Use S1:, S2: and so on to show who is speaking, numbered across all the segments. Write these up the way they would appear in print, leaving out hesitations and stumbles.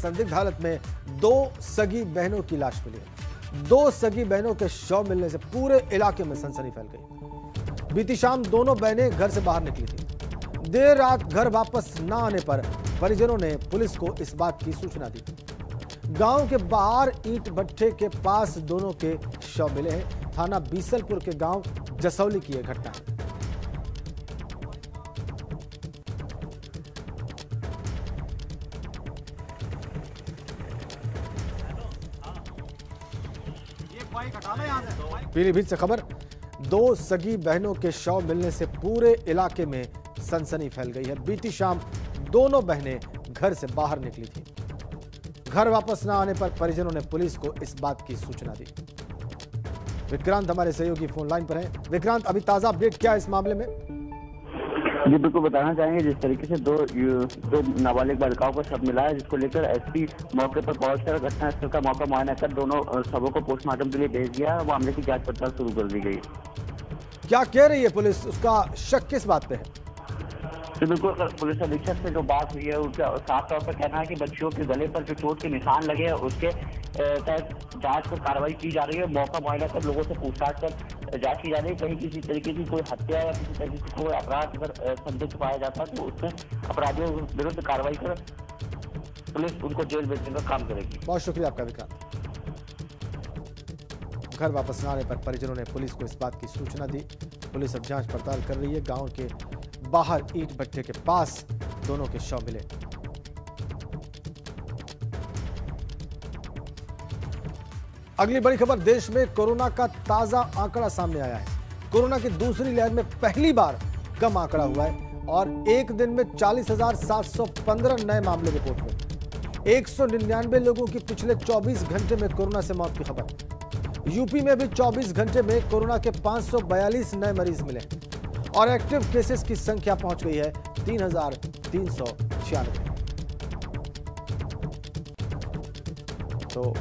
S1: संदिग्ध हालत में 2 सगी बहनों की लाश मिली है। 2 सगी बहनों के शव मिलने से पूरे इलाके में सनसनी फैल गई। बीती शाम दोनों बहनें घर से बाहर निकली थी। देर रात घर वापस न आने पर परिजनों ने पुलिस को इस बात की सूचना दी। गांव के बाहर ईंट भट्ठे के पास दोनों के शव मिले हैं। थाना बीसलपुर के गांव जसौली की यह घटना है। पीलीभीत से खबर, 2 सगी बहनों के शव मिलने से पूरे इलाके में सनसनी फैल गई है। बीती शाम दोनों बहनें घर से बाहर निकली थी। घर वापस न आने पर परिजनों ने पुलिस को इस बात की सूचना दी। विक्रांत हमारे सहयोगी फोन लाइन पर हैं। विक्रांत, अभी ताजा अपडेट क्या है इस मामले में?
S2: जी बिल्कुल बताना चाहेंगे। जिस तरीके से दो नाबालिग बालिकाओं को शव मिला है, जिसको लेकर एसपी मौके पर पहुंचकर घटनास्थल का मौका मुआयना कर दोनों शवों को पोस्टमार्टम के लिए भेज दिया। मामले की जांच पड़ताल शुरू कर दी गई।
S1: क्या कह रही है पुलिस? उसका शक किस बात पे है?
S2: तो बिल्कुल पुलिस अधीक्षक से जो बात हुई है उसका साफ तौर पर कहना है कि बच्चियों के गले पर जो चोट के निशान लगे हैं उसके तहत जांच पर कार्रवाई की जा रही है। मौका मुआयना कर लोगों से पूछताछ कर जांच की जा रही है। कहीं किसी तरीके की कोई हत्या या किसी तरीके से कोई अपराध अगर संदिग्ध पाया जाता है तो उसमें अपराधियों के विरुद्ध कार्रवाई कर पुलिस उनको जेल भेजने का काम करेगी।
S1: बहुत शुक्रिया आपका विक्रांत। घर वापस न आने पर परिजनों ने पुलिस को इस बात की सूचना दी। पुलिस अब जांच पड़ताल कर रही है। गांव के बाहर ईंट भट्ठे के पास दोनों के शव मिले। अगली बड़ी खबर, देश में कोरोना का ताजा आंकड़ा सामने आया है। कोरोना की दूसरी लहर में पहली बार कम आंकड़ा हुआ है और एक दिन में 40,715 नए मामले रिपोर्ट हुए। 199 लोगों की पिछले 24 घंटे में कोरोना से मौत की खबर। यूपी में भी 24 घंटे में कोरोना के 542 नए मरीज मिले और एक्टिव केसेस की संख्या पहुंच गई है 3,396। तो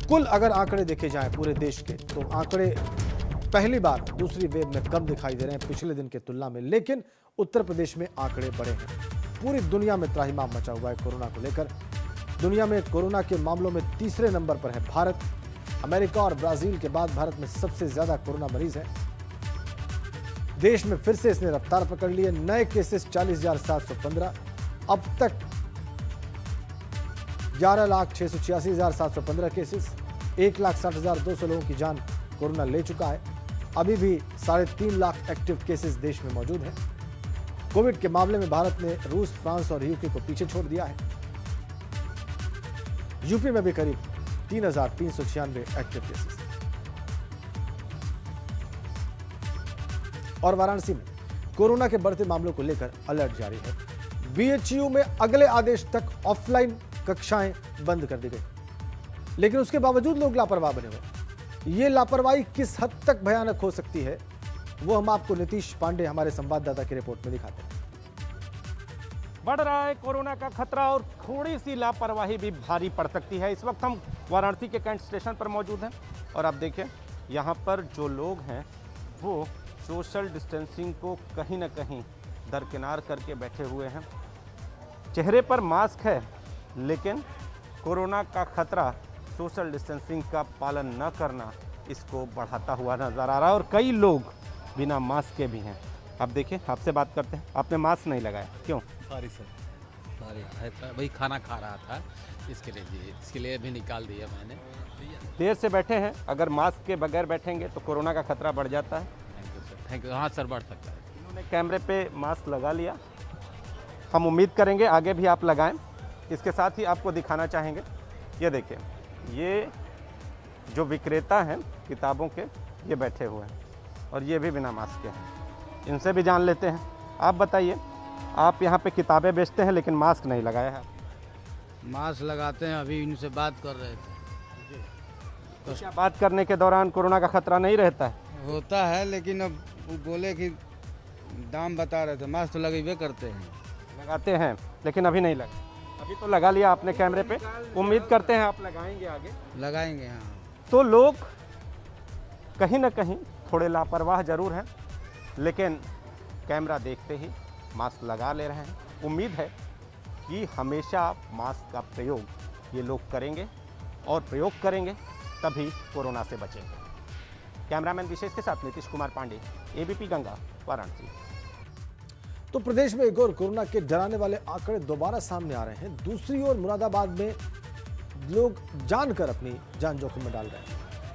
S1: कुल अगर आंकड़े देखे जाएं पूरे देश के, तो आंकड़े पहली बार दूसरी वेव में कम दिखाई दे रहे हैं पिछले दिन की तुलना में, लेकिन उत्तर प्रदेश में आंकड़े बढ़े हैं। पूरी दुनिया में त्राहिमाम मचा हुआ है कोरोना को लेकर। दुनिया में कोरोना के मामलों में तीसरे नंबर पर है भारत। अमेरिका और ब्राजील के बाद भारत में सबसे ज्यादा कोरोना मरीज हैं। देश में फिर से इसने रफ्तार पकड़ ली है। नए केसेस 40,715। अब तक 11,686,715 केसेस, 1,60,200 लोगों की जान कोरोना ले चुका है। अभी भी 3.5 लाख एक्टिव केसेस देश में मौजूद हैं। कोविड के मामले में भारत ने रूस, फ्रांस और यूके को पीछे छोड़ दिया है। यूपी में भी करीब 3,396 एक्टिव केसेस और वाराणसी में कोरोना के बढ़ते मामलों को लेकर अलर्ट जारी है। बीएचयू में अगले आदेश तक ऑफलाइन कक्षाएं बंद कर दी गई, लेकिन उसके बावजूद लोग लापरवाह बने हुए। ये लापरवाही किस हद तक भयानक हो सकती है, वो हम आपको नीतीश पांडे हमारे संवाददाता की रिपोर्ट में दिखाते हैं।
S3: बढ़ रहा है कोरोना का खतरा और थोड़ी सी लापरवाही भी भारी पड़ सकती है। इस वक्त हम वाराणसी के कैंट स्टेशन पर मौजूद हैं और आप देखिए यहाँ पर जो लोग हैं वो सोशल डिस्टेंसिंग को कहीं ना कहीं दरकिनार करके बैठे हुए हैं। चेहरे पर मास्क है, लेकिन कोरोना का खतरा सोशल डिस्टेंसिंग का पालन न करना इसको बढ़ाता हुआ नज़र आ रहा है और कई लोग बिना मास्क के भी हैं। आप देखिए, आपसे बात करते हैं। आपने मास्क नहीं लगाया, क्यों?
S4: सॉरी सर, सॉरी, वही खाना खा रहा था, इसके लिए भी निकाल दिया मैंने।
S3: देर से बैठे हैं, अगर मास्क के बगैर बैठेंगे तो कोरोना का खतरा बढ़ जाता है।
S4: Thank you sir, thank you. हाँ सर, बढ़ सकता है।
S3: इन्होंने कैमरे पे मास्क लगा लिया, हम उम्मीद करेंगे आगे भी आप लगाएं। इसके साथ ही आपको दिखाना चाहेंगे, ये देखिए, ये जो विक्रेता हैं किताबों के, ये बैठे हुए हैं और ये भी बिना मास्क के हैं। इनसे भी जान लेते हैं। आप बताइए, आप यहाँ पे किताबें बेचते हैं लेकिन मास्क नहीं लगाया है?
S5: मास्क लगाते हैं, अभी इनसे बात कर रहे थे।
S3: तो क्या बात करने के दौरान कोरोना का खतरा नहीं रहता है?
S5: होता है, लेकिन अब वो बोले कि दाम बता रहे थे, मास्क तो लगेबे करते हैं।
S3: लगाते हैं, लेकिन अभी नहीं लगा। अभी तो लगा लिया आपने कैमरे पे, उम्मीद करते हैं आप लगाएंगे आगे।
S5: लगाएंगे, हाँ।
S3: तो लोग कहीं ना कहीं थोड़े लापरवाह जरूर हैं, लेकिन कैमरा देखते ही मास्क लगा ले रहे हैं। उम्मीद है कि हमेशा मास्क का प्रयोग ये लोग करेंगे और प्रयोग करेंगे, तभी कोरोना से बचेंगे। कैमरामैन विशेष के साथ नीतीश कुमार पांडे, एबीपी गंगा, वाराणसी।
S1: तो प्रदेश में एक और कोरोना के डराने वाले आंकड़े दोबारा सामने आ रहे हैं। दूसरी ओर मुरादाबाद में लोग जानकर अपनी जान जोखिम में डाल रहे हैं।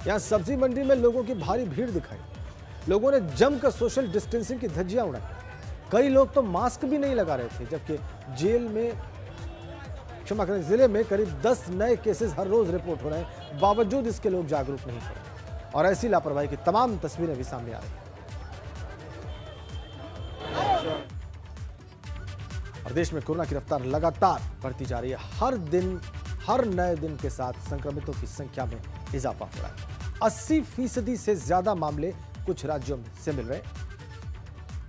S1: यहां सब्जी मंडी में लोगों की भारी भीड़ दिखाई। लोगों ने जमकर सोशल डिस्टेंसिंग की धज्जियां उड़ाई। कई लोग तो मास्क भी नहीं लगा रहे थे, जबकि जिले में करीब 10 नए केसेस हर रोज रिपोर्ट हो रहे हैं। बावजूद इसके लोग जागरूक नहीं हो रहे और ऐसी लापरवाही की तमाम तस्वीरें भी सामने आ रही हैं। और देश में कोरोना की रफ्तार लगातार बढ़ती जा रही है। हर नए दिन के साथ संक्रमितों की संख्या में इजाफा हो रहा है। 80% से ज्यादा मामले कुछ राज्यों में से मिल रहे हैं।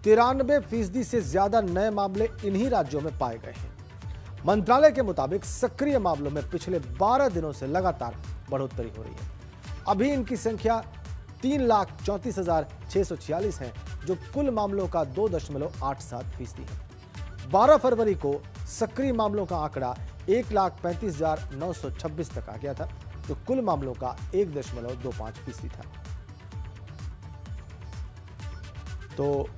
S1: 93% से ज्यादा नए मामले इन्हीं राज्यों में पाए गए हैं। मंत्रालय के मुताबिक सक्रिय मामलों में पिछले 12 दिनों से लगातार बढ़ोतरी हो रही है। अभी इनकी संख्या 3,34,646 है, जो कुल मामलों का 2.87% है। 12 फरवरी को सक्रिय मामलों का आंकड़ा 1,35,926 तक आ गया था, जो कुल मामलों का 1.25% था। तो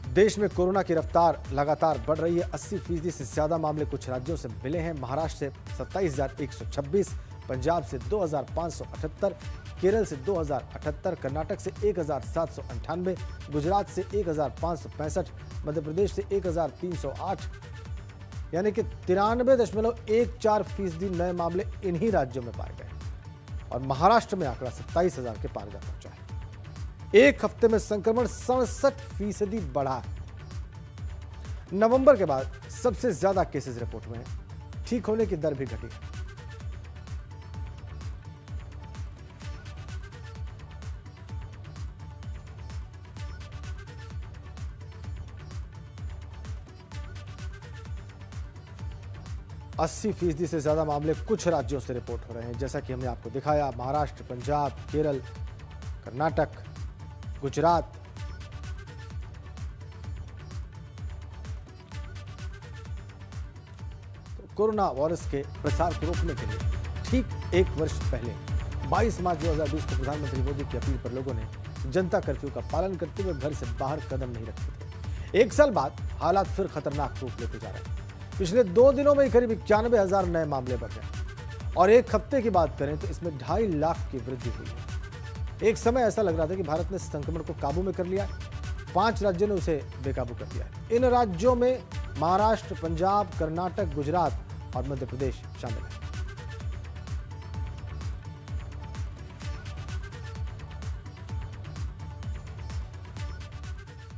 S1: देश में कोरोना की रफ्तार लगातार बढ़ रही है। 80% से ज्यादा मामले कुछ राज्यों से मिले हैं। महाराष्ट्र से 27,126, पंजाब से 2,578, केरल से 2,078, कर्नाटक से 1,798, गुजरात से 1,565, मध्य प्रदेश से 1,308, यानी कि 93.14% नए मामले इन्हीं राज्यों में पाए गए और महाराष्ट्र में आंकड़ा 27,000 के पार जा पहुंचा है। एक हफ्ते में संक्रमण 67% बढ़ा है। नवंबर के बाद सबसे ज्यादा केसेस रिपोर्ट हुए हैं। ठीक होने की दर भी घटी है। अस्सी फीसदी से ज्यादा मामले कुछ राज्यों से रिपोर्ट हो रहे हैं, जैसा कि हमने आपको दिखाया। महाराष्ट्र, पंजाब, केरल, कर्नाटक, गुजरात। तो कोरोना वायरस के प्रसार को रोकने के लिए ठीक एक वर्ष पहले 22 मार्च 2020 को प्रधानमंत्री मोदी की अपील पर लोगों ने जनता कर्फ्यू का पालन करते हुए घर से बाहर कदम नहीं रखते थे। एक साल बाद हालात फिर खतरनाक रूप लेते जा रहे हैं। पिछले 2 दिनों में करीब 91,000 नए मामले बढ़ गए और एक हफ्ते की बात करें तो इसमें 2.5 लाख की वृद्धि हुई है। एक समय ऐसा लग रहा था कि भारत ने संक्रमण को काबू में कर लिया। 5 राज्यों ने उसे बेकाबू कर दिया है। इन राज्यों में महाराष्ट्र, पंजाब, कर्नाटक, गुजरात और मध्य प्रदेश शामिल है।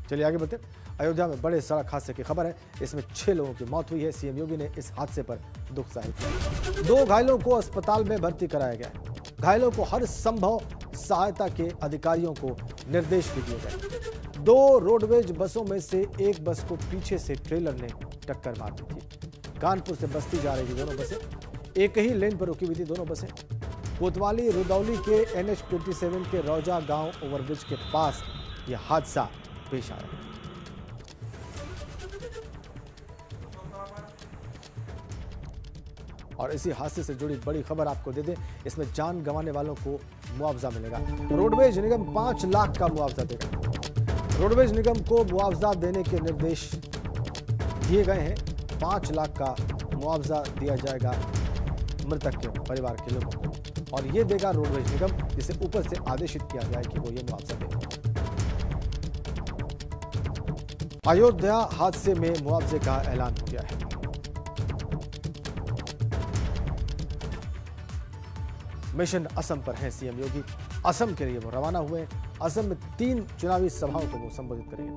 S1: चलिए आगे बढ़ते। अयोध्या में बड़े सड़क हादसे की खबर है। इसमें 6 लोगों की मौत हुई है। सीएम योगी ने इस हादसे पर दुख जाहिर किया। 2 घायलों को अस्पताल में भर्ती कराया गया है। घायलों को हर संभव सहायता के अधिकारियों को निर्देश भी दिए गए। 2 रोडवेज बसों में से एक बस को पीछे से ट्रेलर ने टक्कर मार दी थी। कानपुर से बस्ती जा रही थी दोनों बसें। एक ही लेन पर रुकी हुई थी दोनों बसें। कोतवाली रुदौली के NH-27 के रौजा गांव ओवरब्रिज के पास यह हादसा पेश आया। और इसी हादसे से जुड़ी बड़ी खबर आपको दे दें। इसमें जान गंवाने वालों को मुआवजा मिलेगा। रोडवेज निगम 5 लाख का मुआवजा देगा। रोडवेज निगम को मुआवजा देने के निर्देश दिए गए हैं। 5 लाख का मुआवजा दिया जाएगा मृतक के परिवार के लोगों को और ये देगा रोडवेज निगम, जिसे ऊपर से आदेशित किया गया है कि वो ये मुआवजा देगा। अयोध्या हादसे में मुआवजे का ऐलान हो गया है। मिशन असम पर हैं सीएम योगी। असम के लिए वो रवाना हुए। असम में 3 चुनावी सभाओं को वो संबोधित करेंगे।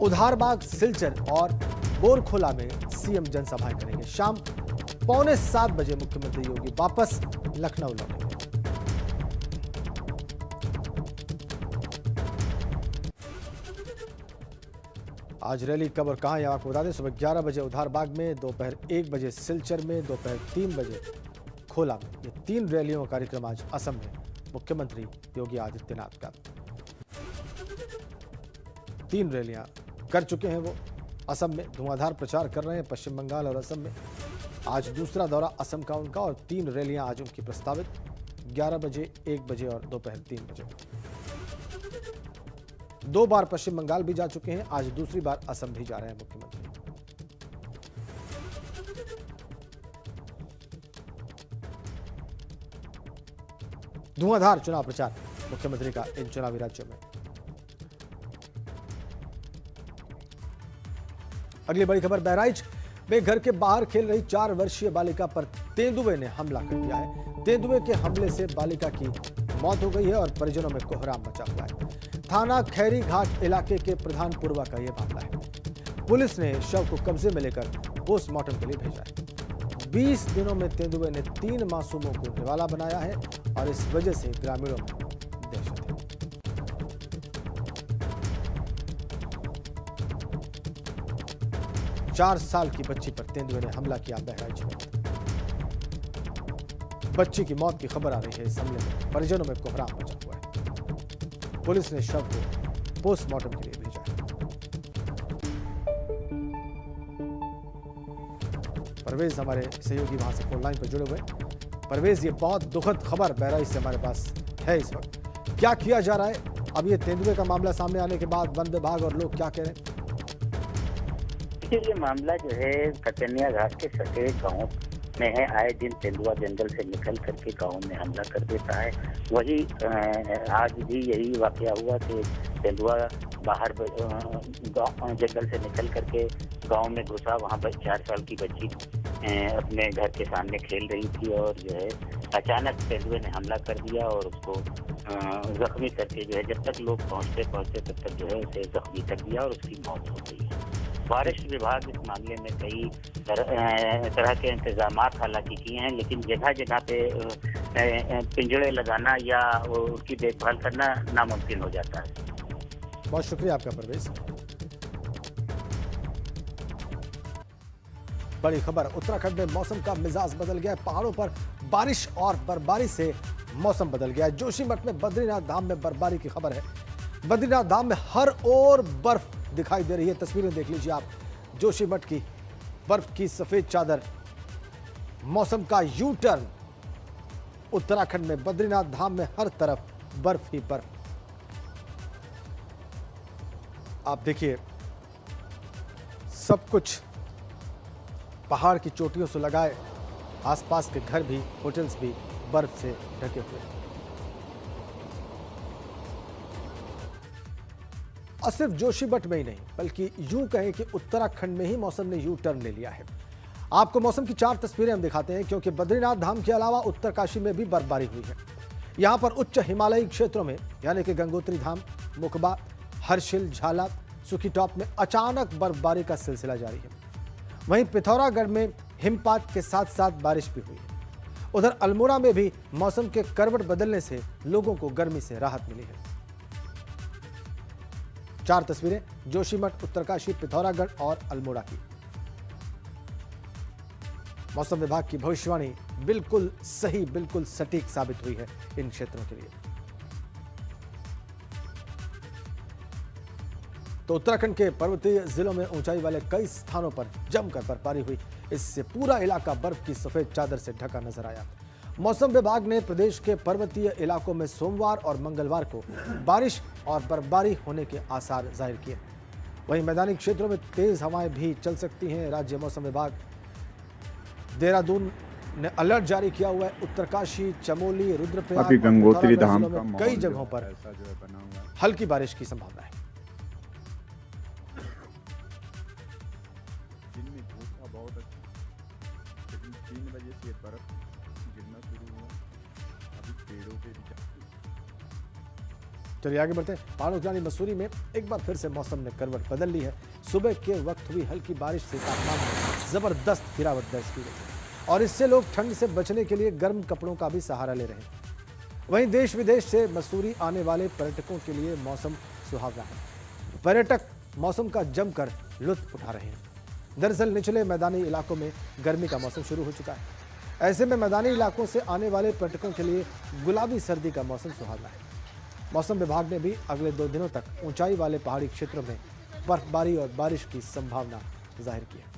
S1: उधारबाग, सिलचर और बोरखोला में सीएम जनसभाएं करेंगे। शाम 6:45 बजे मुख्यमंत्री योगी वापस लखनऊ लौटेंगे। आज रैली कब और कहां, यह आपको बता दें। सुबह 11 बजे उधारबाग में, दोपहर 1 बजे सिलचर में, दोपहर 3 बजे खोला में। ये 3 रैलियों का कार्यक्रम आज असम में मुख्यमंत्री योगी आदित्यनाथ का। 3 रैलियां कर चुके हैं वो असम में। धुआंधार प्रचार कर रहे हैं पश्चिम बंगाल और असम में। आज दूसरा दौरा असम का उनका और 3 रैलियां आज उनकी प्रस्तावित, 11 बजे, 1 बजे और दोपहर 3 बजे। 2 बार पश्चिम बंगाल भी जा चुके हैं, आज दूसरी बार असम भी जा रहे हैं मुख्यमंत्री। धुआंधार चुनाव प्रचार मुख्यमंत्री का इन चुनावी राज्यों में। अगली बड़ी खबर, बहराइच में घर के बाहर खेल रही 4 वर्षीय बालिका पर तेंदुए ने हमला कर दिया है। तेंदुए के हमले से बालिका की मौत हो गई है और परिजनों में कोहराम मचा हुआ है। थाना खैरी घाट इलाके के प्रधानपुरवा का यह मामला है। पुलिस ने शव को कब्जे में लेकर पोस्टमार्टम के लिए भेजा है। 20 दिनों में तेंदुए ने 3 मासूमों को निवाला बनाया है और इस वजह से ग्रामीणों में दहशत है। चार साल की बच्ची पर तेंदुए ने हमला किया बहराइच में। बच्ची की मौत की खबर आ रही है। इस हमले में परिजनों में कोहराम मचा हुआ है। पुलिस ने शव को पोस्टमार्टम के लिए भेजा है। परवेज हमारे सहयोगी वहां से फोन लाइन पर जुड़े हुए। परवेज, ये बहुत दुखद खबर बहराइच से हमारे पास है इस वक्त, क्या किया जा रहा है? अब ये तेंदुए का मामला सामने आने के बाद वन विभाग और लोग क्या कह रहे हैं?
S6: ये मामला जो है कटनिया घाट के सटे गांव में है। आए दिन तेंदुआ जंगल से निकल करके गांव में हमला कर देता है। वही आज भी यही वाकया हुआ कि तेंदुआ बाहर जंगल से निकल करके गांव में घुसा। वहां पर 4 साल की बच्ची अपने घर के सामने खेल रही थी और जो है अचानक तेंदुए ने हमला कर दिया और उसको जख्मी करके जो है, जब तक लोग पहुंचते तब तक जो है उसे जख्मी कर दिया और उसकी मौत हो गई है। फॉरेस्ट विभाग इस मामले में कई तरह के इंतजाम हालांकि किए हैं, लेकिन जगह जगह पे पिंजड़े लगाना या उसकी देखभाल करना नामुमकिन हो जाता है।
S1: बहुत शुक्रिया आपका परवेज। बड़ी खबर, उत्तराखंड में मौसम का मिजाज बदल गया है। पहाड़ों पर बारिश और बर्फबारी से मौसम बदल गया है। जोशीमठ में बद्रीनाथ धाम में बर्फबारी की खबर है। बद्रीनाथ धाम में हर ओर बर्फ दिखाई दे रही है। तस्वीरें देख लीजिए आप, जोशीमठ की बर्फ की सफेद चादर। मौसम का यू टर्न, उत्तराखंड में बद्रीनाथ धाम में हर तरफ बर्फ ही बर्फ। आप देखिए, सब कुछ पहाड़ की चोटियों से लगाए, आसपास के घर भी, होटल्स भी बर्फ से ढके हुए हैं। और सिर्फ जोशीमठ में ही नहीं, बल्कि यूं कहें कि उत्तराखंड में ही मौसम ने यू टर्न ले लिया है। आपको मौसम की 4 तस्वीरें हम दिखाते हैं, क्योंकि बद्रीनाथ धाम के अलावा उत्तरकाशी में भी बर्फबारी हुई है। यहां पर उच्च हिमालयी क्षेत्रों में यानी कि गंगोत्री धाम, मुकबा, हर्षिल, झाला, सुखी टॉप में अचानक बर्फबारी का सिलसिला जारी है। वहीं पिथौरागढ़ में हिमपात के साथ साथ बारिश भी हुई है। उधर अल्मोड़ा में भी मौसम के करवट बदलने से लोगों को गर्मी से राहत मिली है। 4 तस्वीरें जोशीमठ, उत्तरकाशी, पिथौरागढ़ और अल्मोड़ा की। मौसम विभाग की भविष्यवाणी बिल्कुल सही, बिल्कुल सटीक साबित हुई है इन क्षेत्रों के लिए। तो उत्तराखंड के पर्वतीय जिलों में ऊंचाई वाले कई स्थानों पर जमकर बर्फबारी हुई। इससे पूरा इलाका बर्फ की सफेद चादर से ढका नजर आया। मौसम विभाग ने प्रदेश के पर्वतीय इलाकों में सोमवार और मंगलवार को बारिश और बर्फबारी होने के आसार जाहिर किए। वहीं मैदानी क्षेत्रों में तेज हवाएं भी चल सकती हैं। राज्य मौसम विभाग देहरादून ने अलर्ट जारी किया हुआ है। उत्तरकाशी, चमोली, रुद्रप्रयाग,
S7: गंगोत्री धाम का
S1: कई जगहों पर हल्की बारिश की संभावना है।
S7: लेकिन 3 बजे से बर्फ गिरना शुरू हुआ। अभी पेड़ों पे भी
S1: चलिए आगे बढ़ते हैं। पहाड़ों की रानी मसूरी में एक बार फिर से मौसम ने करवट बदल ली है। सुबह के वक्त हुई हल्की बारिश से तापमान में जबरदस्त गिरावट दर्ज की गई और इससे लोग ठंड से बचने के लिए गर्म कपड़ों का भी सहारा ले रहे हैं। वहीं देश विदेश से मसूरी आने वाले पर्यटकों के लिए मौसम सुहावना है। पर्यटक मौसम का जमकर लुत्फ उठा रहे हैं। दरअसल निचले मैदानी इलाकों में गर्मी का मौसम शुरू हो चुका है। ऐसे में मैदानी इलाकों से आने वाले पर्यटकों के लिए गुलाबी सर्दी का मौसम सुहावना है। मौसम विभाग ने भी अगले 2 दिनों तक ऊंचाई वाले पहाड़ी क्षेत्रों में बर्फबारी और बारिश की संभावना जाहिर की है।